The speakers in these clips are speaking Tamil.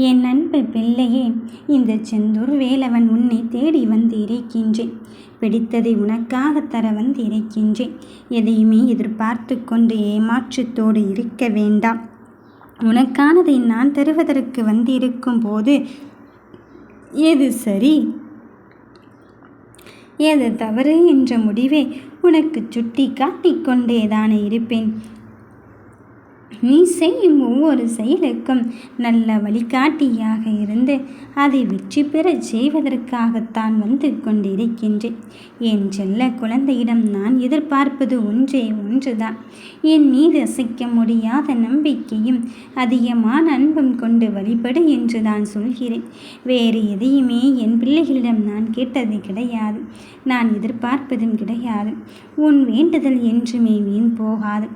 என் அன்பு பிள்ளையே, இந்த செந்தூர் வேலவன் உன்னை தேடி வந்து இருக்கின்றேன். பிடித்ததை உனக்காக தர வந்து இருக்கின்றேன். எதையுமே எதிர்பார்த்து கொண்டு ஏமாற்றத்தோடு இருக்க வேண்டாம். உனக்கானதை நான் தருவதற்கு வந்திருக்கும் போது எது சரி எது தவறு என்ற முடிவை உனக்கு சுட்டி காட்டிக்கொண்டேதானே இருப்பேன். நீ செய்யும் ஒவ்வொரு செயலுக்கும் நல்ல வழிகாட்டியாக இருந்து அதை வெற்றி பெறச் செய்வதற்காகத்தான் வந்து கொண்டிருக்கின்றேன். என் செல்ல குழந்தையிடம் நான் எதிர்பார்ப்பது ஒன்றே ஒன்றுதான். என் மீது அசைக்க முடியாத நம்பிக்கையும் அதிகமான அன்பும் கொண்டு வழிபடு என்று தான் சொல்கிறேன். வேறு எதையுமே என் பிள்ளைகளிடம் நான் கேட்டது கிடையாது. நான் எதிர்பார்ப்பதும் கிடையாது. உன் வேண்டுதல் என்றுமே வீண் போகாது.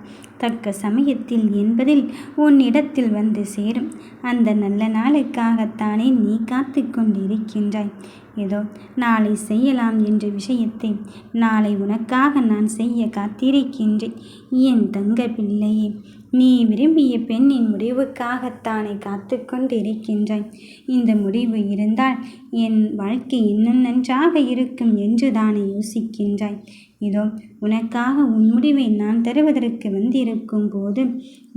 தக்க சமயத்தில் என்பதில் உன்னிடத்தில் வந்து சேரும். அந்த நல்ல நாளுக்காகத்தானே நீ காத்து கொண்டிருக்கின்றாய். ஏதோ நாளை செய்யலாம் என்ற விஷயத்தை நாளை உனக்காக நான் செய்ய காத்திருக்கின்றேன். என் தங்க பிள்ளையே, நீ விரும்பிய பெண்ணின் முடிவுக்காகத்தானே காத்து கொண்டிருக்கின்றாய். இந்த முடிவு இருந்தால் என் வாழ்க்கை இன்னும் நன்றாக இருக்கும் என்று தானே யோசிக்கின்றாய். இதோ உனக்காக உன் முடிவை நான் தருவதற்கு வந்திருக்கும் போது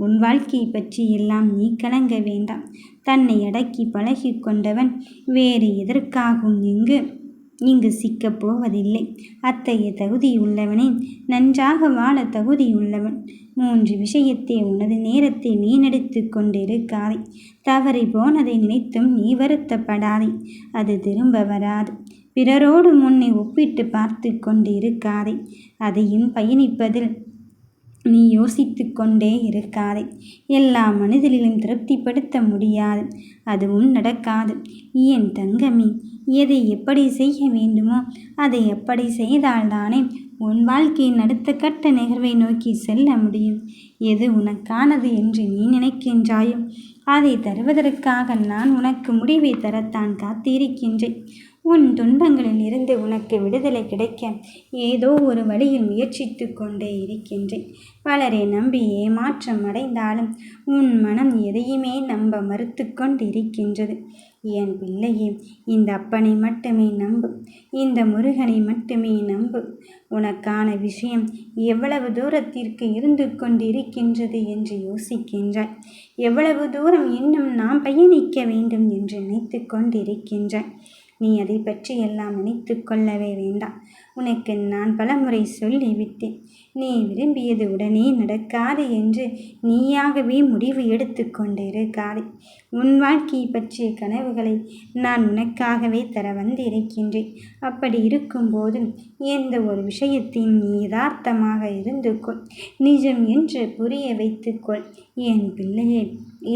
உன் வாழ்க்கையை பற்றி எல்லாம் நீ கலங்க வேண்டாம். தன்னை அடக்கி பழகி கொண்டவன் வேறு எதற்காகவும் இங்கு சிக்கப் போவதில்லை. அத்தகைய தகுதியுள்ளவனே நன்றாக வாழ தகுதியுள்ளவன். 3 விஷயத்தை உனது நேரத்தை வீணடித்து கொண்டிருக்காதே. தவறி போனதை நினைத்தும் நீ வருத்தப்படாதே. அது திரும்ப வராது. பிறரோடு முன்னை ஒப்பிட்டு பார்த்து கொண்டு இருக்காதே. அதையும் பயணிப்பதில் நீ யோசித்து கொண்டே இருக்காதே. எல்லா மனிதரிலும் திருப்திப்படுத்த முடியாது. அதுவும் நடக்காது. என் தங்கமே, எதை எப்படி செய்ய வேண்டுமோ அதை எப்படி செய்தால்தானே உன் வாழ்க்கையின் அடுத்த கட்ட நிகழ்வை நோக்கி செல்ல முடியும். எது உனக்கானது என்று நீ நினைக்கின்றாயோ அதை தருவதற்காக நான் உனக்கு முடிவை தரத்தான் காத்திருக்கின்றேன். உன் துன்பங்களில் இருந்து உனக்கு விடுதலை கிடைக்க ஏதோ ஒரு வழியில் முயற்சித்து கொண்டே இருக்கின்றேன். பலரை நம்பி ஏமாற்றம் அடைந்தாலும் உன் மனம் எதையுமே நம்ப மறுத்து கொண்டிருக்கின்றது. என் பிள்ளையே, இந்த அப்பனை மட்டுமே நம்பு. இந்த முருகனை மட்டுமே நம்பு. உனக்கான விஷயம் எவ்வளவு தூரத்திற்கு இருந்து கொண்டிருக்கின்றது என்று யோசிக்கின்றாய். எவ்வளவு தூரம் இன்னும் நாம் பயணிக்க வேண்டும் என்று நினைத்து கொண்டிருக்கின்றாய். நீ அதை பற்றி எல்லாம் நினைத்து கொள்ளவே வேண்டாம். உனக்கு நான் பலமுறை சொல்லிவிட்டேன். நீ விரும்பியது உடனே நடக்காது என்று நீயாகவே முடிவு எடுத்து கொண்டிருக்காதே. உன் வாழ்க்கையை பற்றிய கனவுகளை நான் உனக்காகவே தர வந்திருக்கின்றேன். அப்படி இருக்கும்போது எந்த ஒரு விஷயத்தையும் நீ யதார்த்தமாக இருந்து கொள். நிஜம் என்று புரிய வைத்துக்கொள். என் பிள்ளையே,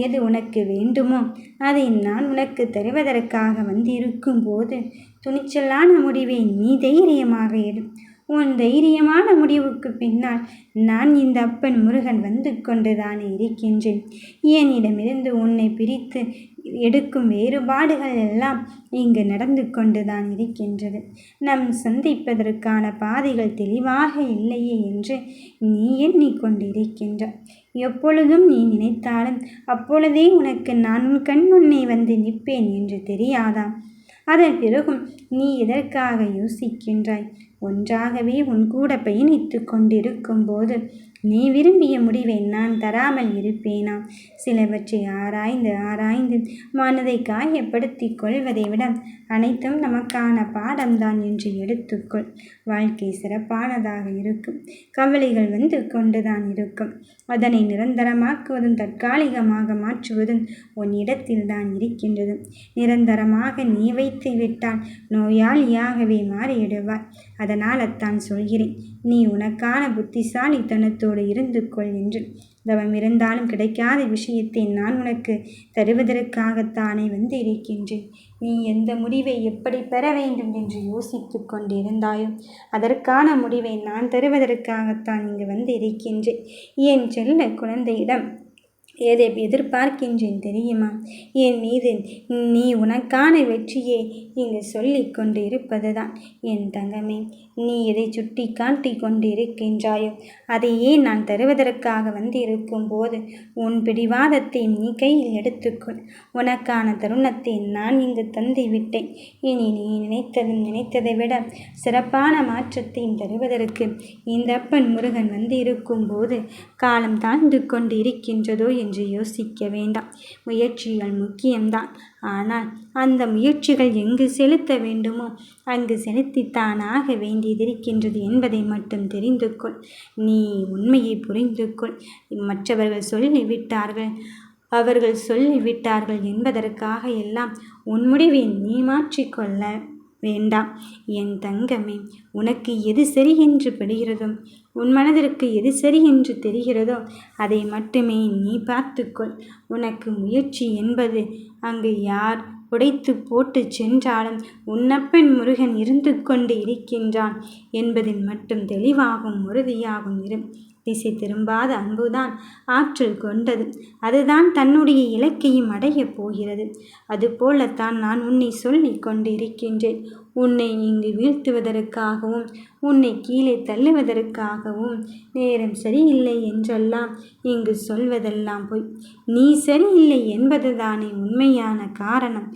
எது உனக்கு வேண்டுமோ அதை நான் உனக்கு தருவதற்காக வந்திருக்கும் போது துணிச்சலான முடிவை நீ தைரியமாக எடு. உன் தைரியமான முடிவுக்கு பின்னால் நான் இந்த அப்பன் முருகன் வந்து கொண்டுதானே இருக்கின்றேன். என்னிடமிருந்து உன்னை பிரித்து எடுக்கும் வேறுபாடுகள் எல்லாம் இங்கு நடந்து கொண்டுதான் இருக்கின்றது. நம் சந்திப்பதற்கான பாதைகள் தெளிவாக இல்லையே என்று நீ எண்ணிக்கொண்டிருக்கின்றாய். எப்பொழுதும் நீ நினைத்தாலும் அப்பொழுதே உனக்கு நான் உன் கண் முன்னே வந்து நிற்பேன் என்று தெரியாதா? அதன் பிறகும் நீ எதற்காக யோசிக்கின்றாய்? ஒன்றாகவே உன் கூட பயணித்து கொண்டிருக்கும் போது நீ விரும்பிய முடிவை நான் தராமல் இருப்பேனா? சிலவற்றை ஆராய்ந்து மனதை காயப்படுத்தி கொள்வதை விட அனைத்தும் நமக்கான பாடம்தான் என்று எடுத்துக்கொள். வாழ்க்கை சிறப்பானதாக இருக்கும். கவலைகள் வந்து கொண்டுதான் இருக்கும். அதனை நிரந்தரமாக்குவதும் தற்காலிகமாக மாற்றுவதும் உன் இடத்தில்தான் இருக்கின்றது. நிரந்தரமாக நீ வைத்து விட்டால் நோயாளியாகவே மாறிவிடுவார். அதனால் தான் சொல்கிறேன், நீ உனக்கான புத்திசாலித்தனத்தோடு இருந்து கொள் என்று. தவம் இருந்தாலும் கிடைக்காத விஷயத்தை நான் உனக்கு தருவதற்காகத்தானே வந்து இருக்கின்றேன். நீ எந்த முடிவை எப்படி பெற வேண்டும் என்று யோசித்து கொண்டிருந்தாயோ அதற்கான முடிவை நான் தருவதற்காகத்தான் இங்கு வந்து இருக்கின்றேன். என் செல்ல குழந்தையிடம் எதை எதிர்பார்க்கின்றேன் தெரியுமா? என் மீது நீ உனக்கான வெற்றியை இங்கு சொல்லிக் கொண்டு இருப்பதுதான். என் தங்கமே, நீ எதை சுட்டி காட்டி கொண்டு இருக்கின்றாயோ அதையே நான் தருவதற்காக வந்திருக்கும் போது உன் பிடிவாதத்தை நீ கையில் எடுத்துக்கொள். உனக்கான தருணத்தை நான் இங்கு தந்து விட்டேன். இனி நீ நினைத்ததை விட சிறப்பான மாற்றத்தையும் தருவதற்கு இந்த அப்பன் முருகன் வந்து இருக்கும் போது காலம் தாழ்ந்து கொண்டு இருக்கின்றதோ என்று யோசிக்க வேண்டாம். முயற்சிகள் முக்கியம்தான். ஆனால் அந்த முயற்சிகள் எங்கு செலுத்த வேண்டுமோ அங்கு செலுத்தித்தான் ஆக வேண்டியதிருக்கின்றது என்பதை மட்டும் தெரிந்து கொள். நீ உண்மையை புரிந்து கொள். மற்றவர்கள் சொல்லிவிட்டார்கள், அவர்கள் சொல்லிவிட்டார்கள் என்பதற்காக எல்லாம் உன் முடிவை நீ மாற்றிக்கொள்ள வேண்டாம். என் தங்கமே, உனக்கு எது சரி என்று படுகிறதோ, உன் மனதிற்கு எது சரி என்று தெரிகிறதோ அதை மட்டுமே நீ பார்த்துக்கொள். உனக்கு முயற்சி என்பது அங்கு யார் உடைத்து போட்டு சென்றாலும் உன்னப்பன் முருகன் இருந்து கொண்டு இருக்கின்றான் என்பதில் மட்டும் தெளிவாகும் உறுதியாகும் இரு. திசை திரும்பாத அன்புதான் ஆற்றல் கொண்டது. அதுதான் தன்னுடைய இலக்கையும் அடையப் போகிறது. அதுபோலத்தான் நான் உன்னை சொல்லிக் கொண்டு இருக்கின்றேன். உன்னை இங்கு வீழ்த்துவதற்காகவும் உன்னை கீழே தள்ளுவதற்காகவும் நேரம் சரியில்லை என்றெல்லாம் இங்கு சொல்வதெல்லாம் போய். நீ சரியில்லை என்பதுதானே உண்மையான காரணம்.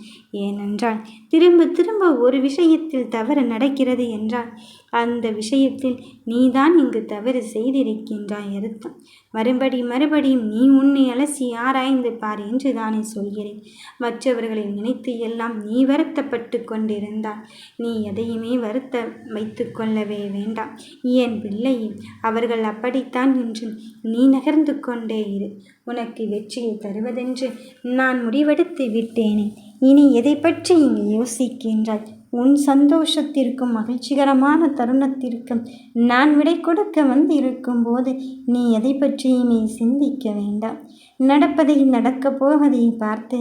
ஏனென்றால் திரும்ப திரும்ப ஒரு விஷயத்தில் தவறு நடக்கிறது என்றால் அந்த விஷயத்தில் நீதான் இங்கு தவறு செய்திருக்கின்றாய் அர்த்தம். மறுபடியும் நீ உன்னை அலசி ஆராய்ந்து பார் என்று தானே சொல்கிறேன். மற்றவர்களை நினைத்து எல்லாம் நீ வருத்தப்பட்டு கொண்டிருந்தால் நீ எதையுமே வருத்த வைத்து கொள்ளவே வேண்டாம். என் பிள்ளையே, அவர்கள் அப்படித்தான் என்று நீ நகர்ந்து கொண்டே இரு. உனக்கு வெற்றியை தருவதென்று நான் முடிவெடுத்து விட்டேனே. இனி எதை பற்றி இங்கு யோசிக்கின்றாய்? உன் சந்தோஷத்திற்கும் மகிழ்ச்சிகரமான தருணத்திற்கும் நான் விடை கொடுக்க வந்து இருக்கும்போது நீ எதை பற்றியுமே சிந்திக்க வேண்டாம். நடப்பதையும் நடக்கப் போவதையும் பார்த்து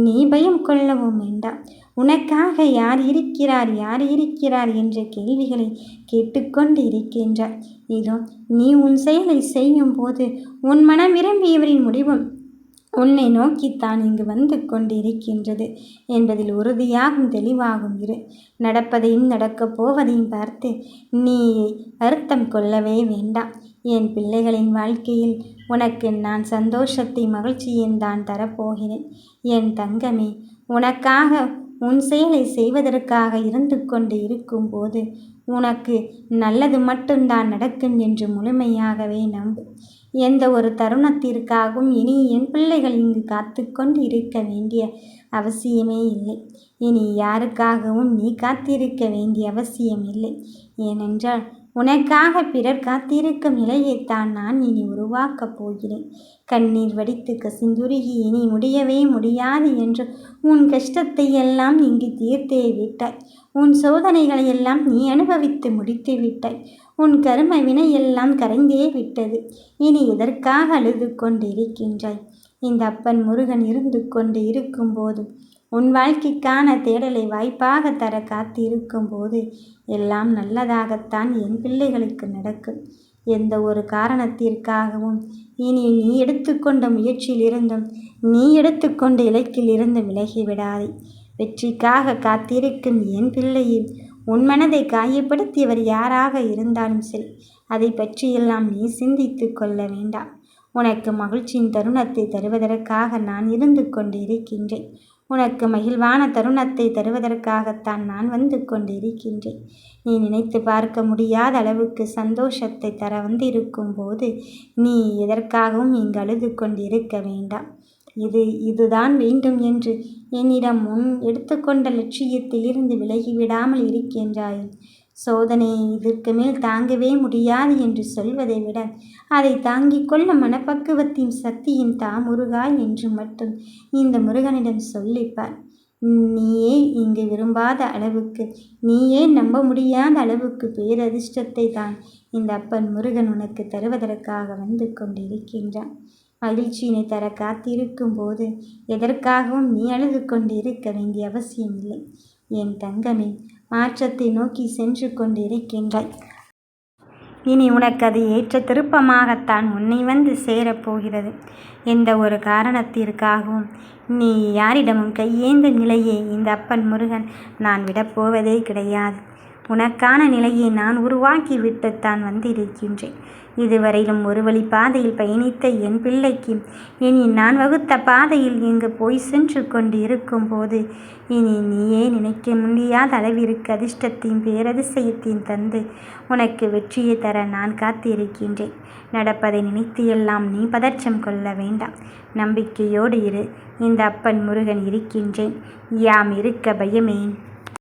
நீ பயம் கொள்ளவும் வேண்டாம். உனக்காக யார் இருக்கிறார் என்ற கேள்விகளை கேட்டுக்கொண்டு இருக்கின்றார். இதோ நீ உன் செயலை செய்யும் போது உன் மனம் விரும்பியவரின் முடிவும் உன்னை நோக்கித்தான் இங்கு வந்து கொண்டிருக்கின்றது என்பதில் உறுதியாகும் தெளிவாகும் இரு. நடப்பதையும் நடக்கப் போவதையும் பார்த்து நீ வருத்தம் கொள்ளவே வேண்டாம். என் பிள்ளைகளின் வாழ்க்கையில் உனக்கு நான் சந்தோஷத்தை மகிழ்ச்சியும் தான் தரப்போகிறேன். என் தங்கமே, உனக்காக உன் செயலை செய்வதற்காக இருந்து கொண்டு இருக்கும்போது உனக்கு நல்லது மட்டும்தான் நடக்கும் என்று முழுமையாகவே நம்பு. எந்த ஒரு தருணத்திற்காகவும் இனி என் பிள்ளைகள் இங்கு காத்து கொண்டு இருக்க வேண்டிய அவசியமே இல்லை. இனி யாருக்காகவும் நீ காத்திருக்க வேண்டிய அவசியம் இல்லை. ஏனென்றால் உனக்காக பிறர் காத்திருக்கும் நிலையைத்தான் நான் இனி உருவாக்கப் போகிறேன். கண்ணீர் வடித்து கசிந்துருகி இனி முடியவே முடியாது என்று உன் கஷ்டத்தை எல்லாம் இங்கு தீர்த்தே விட்டாய். உன் சோதனைகளை எல்லாம் நீ அனுபவித்து முடித்து விட்டாய். உன் கர்ம வினை எல்லாம் கரைந்தே விட்டது. இனி எதற்காக அழுது கொண்டு இருக்கின்றாய்? இந்த அப்பன் முருகன் இருந்து கொண்டு இருக்கும்போது உன் வாழ்க்கைக்கான தேடலை வாய்ப்பாக தர காத்து இருக்கும்போது எல்லாம் நல்லதாகத்தான் என் பிள்ளைகளுக்கு நடக்கும். எந்த ஒரு காரணத்திற்காகவும் இனி நீ எடுத்துக்கொண்ட முயற்சியிலிருந்தும் நீ எடுத்துக்கொண்ட இலக்கில் இருந்து விலகிவிடாதே. வெற்றிக்காக காத்திருக்கும் என் பிள்ளையில் உன் மனதை காயப்படுத்தியவர் யாராக இருந்தாலும் சரி, அதை பற்றியெல்லாம் நீ சிந்தித்து கொள்ள வேண்டாம். உனக்கு மகிழ்ச்சியின் தருணத்தை தருவதற்காக நான் இருந்து கொண்டு இருக்கின்றேன். உனக்கு மகிழ்வான தருணத்தை தருவதற்காகத்தான் நான் வந்து கொண்டு இருக்கின்றேன். நீ நினைத்து பார்க்க முடியாத அளவுக்கு சந்தோஷத்தை தர வந்திருக்கும் போது நீ எதற்காகவும் இங்கு அழுது கொண்டு இருக்க வேண்டாம். இதுதான் வேண்டும் என்று என்னிடம் முன் எடுத்துக்கொண்ட லட்சியத்திலிருந்து விலகிவிடாமல் இருக்கின்றாய். சோதனையை இதற்கு மேல் தாங்கவே முடியாது என்று சொல்வதை விட அதை தாங்கிக் கொள்ள மனப்பக்குவத்தின் சக்தியின் முருகா என்று மட்டும் இந்த முருகனிடம் சொல்லிப்பார். நீயே இங்கு விரும்பாத அளவுக்கு, நீயே நம்ப முடியாத அளவுக்கு பேரதிர்ஷ்டத்தை தான் இந்த அப்பன் முருகன் உனக்கு தருவதற்காக வந்து கொண்டிருக்கின்றான். மகிழ்ச்சியினை தர காத்திருக்கும் போது எதற்காகவும் நீ அழுது கொண்டு இருக்க வேண்டிய அவசியமில்லை. என் தங்கமே, மாற்றத்தை நோக்கி சென்று கொண்டு இருக்கின்றாய். இனி உனக்கு அது ஏற்ற திருப்பமாகத்தான் உன்னை வந்து சேரப்போகிறது. எந்த ஒரு காரணத்திற்காகவும் நீ யாரிடமும் கையேந்த நிலையை இந்த அப்பன் முருகன் நான் விடப்போவதே கிடையாது. உனக்கான நிலையை நான் உருவாக்கி விட்டுத்தான் வந்திருக்கின்றேன். இதுவரையிலும் ஒரு வழி பாதையில் பயணித்த என் பிள்ளைக்கு இனி நான் வகுத்த பாதையில் இங்கு போய் சென்று கொண்டு இருக்கும் போது இனி நீயே நினைக்க முடியாத அளவிற்கு அதிர்ஷ்டத்தையும் பேரதிசயத்தையும் தந்து உனக்கு வெற்றியை தர நான் காத்திருக்கின்றேன். நடப்பதை நினைத்து எல்லாம் நீ பதற்றம் கொள்ள வேண்டாம். நம்பிக்கையோடு இரு. இந்த அப்பன் முருகன் இருக்கின்றேன். யாம் இருக்க பயமேன்.